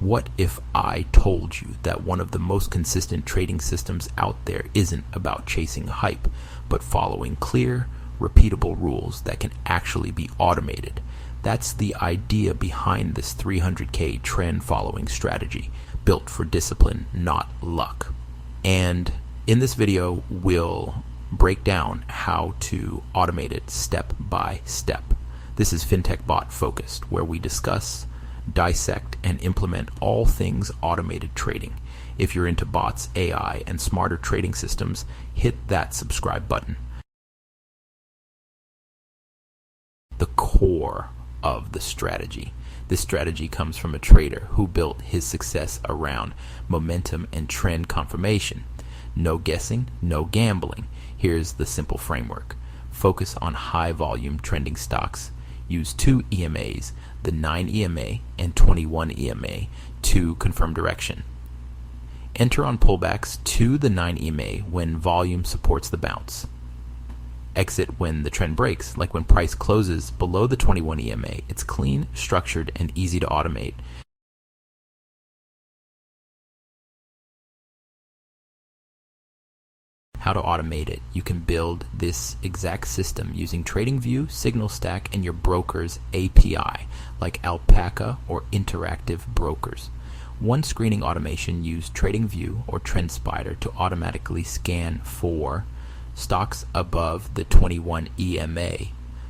What if I told you that one of the most consistent trading systems out there isn't about chasing hype, but following clear, repeatable rules that can actually be automated? That's the idea behind this 300K trend following strategy, built for discipline, not luck. And in this video, we'll break down how to automate it step by step. This is Fintech Bot Focused, where we discuss, dissect, and implement all things automated trading. If you're into bots, AI, and smarter trading systems, hit that subscribe button. The core of the strategy. This strategy comes from a trader who built his success around momentum and trend confirmation. No guessing, no gambling. Here's the simple framework. Focus on high volume trending stocks. Use two EMAs, the 9 EMA and 21 EMA, to confirm direction. Enter on pullbacks to the 9 EMA when volume supports the bounce. Exit when the trend breaks, like when price closes below the 21 EMA. It's clean, structured, and easy to automate. How to automate it. You can build this exact system using TradingView, Signal Stack, and your broker's API, like Alpaca or Interactive Brokers. One screening automation, use TradingView or TrendSpider to automatically scan for stocks above the 21 EMA.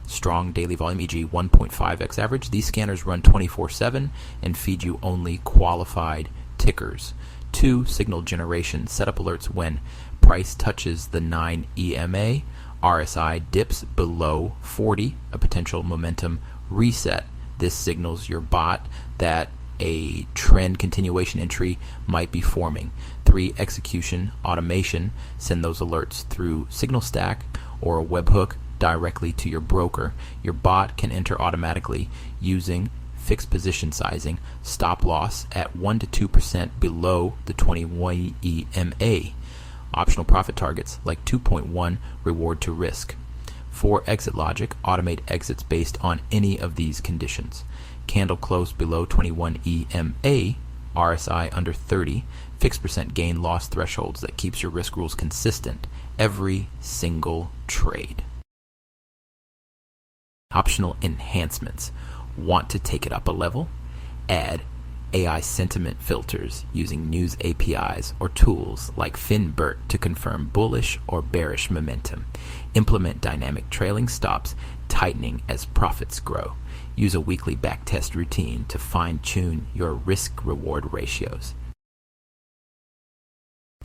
Strong daily volume, e.g. 1.5x average. These scanners run 24/7 and feed you only qualified tickers. 2. Signal generation. Set up alerts when price touches the 9 EMA, RSI dips below 40, a potential momentum reset. This signals your bot that a trend continuation entry might be forming. 3. Execution automation. Send those alerts through Signal Stack or a webhook directly to your broker. Your bot can enter automatically using fixed position sizing, stop loss at 1 to 2% below the 21 EMA. Optional profit targets like 2.1 reward to risk. 4. Exit logic. Automate exits based on any of these conditions. Candle close below 21 EMA, RSI under 30, fixed percent gain loss thresholds that keeps your risk rules consistent every single trade. Optional enhancements. Want to take it up a level? Add AI sentiment filters using news APIs or tools like FinBERT to confirm bullish or bearish momentum. Implement dynamic trailing stops, tightening as profits grow. Use a weekly backtest routine to fine-tune your risk-reward ratios.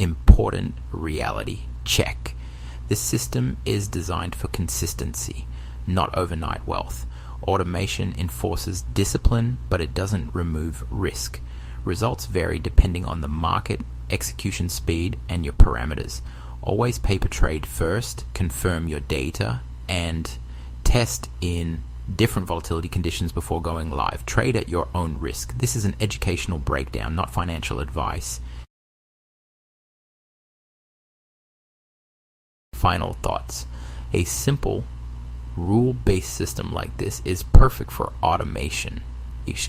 Important reality check. This system is designed for consistency, not overnight wealth. Automation enforces discipline, but it doesn't remove risk. Results vary depending on the market, execution speed, and your parameters. Always paper trade first, confirm your data, and test in different volatility conditions before going live. Trade at your own risk. This is an educational breakdown, not financial advice. Final thoughts. A simple rule-based system like this is perfect for automation. It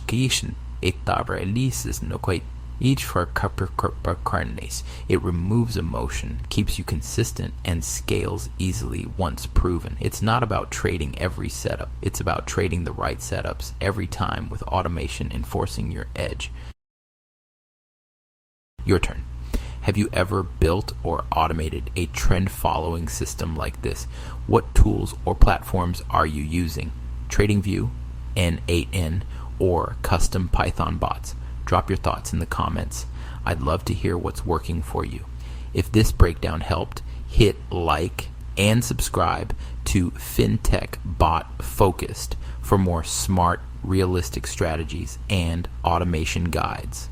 removes emotion, keeps you consistent, and scales easily once proven. It's not about trading every setup. It's about trading the right setups every time with automation enforcing your edge. Your turn. Have you ever built or automated a trend-following system like this? What tools or platforms are you using? TradingView, N8N, or custom Python bots? Drop your thoughts in the comments. I'd love to hear what's working for you. If this breakdown helped, hit like and subscribe to Fintech Bot Focused for more smart, realistic strategies and automation guides.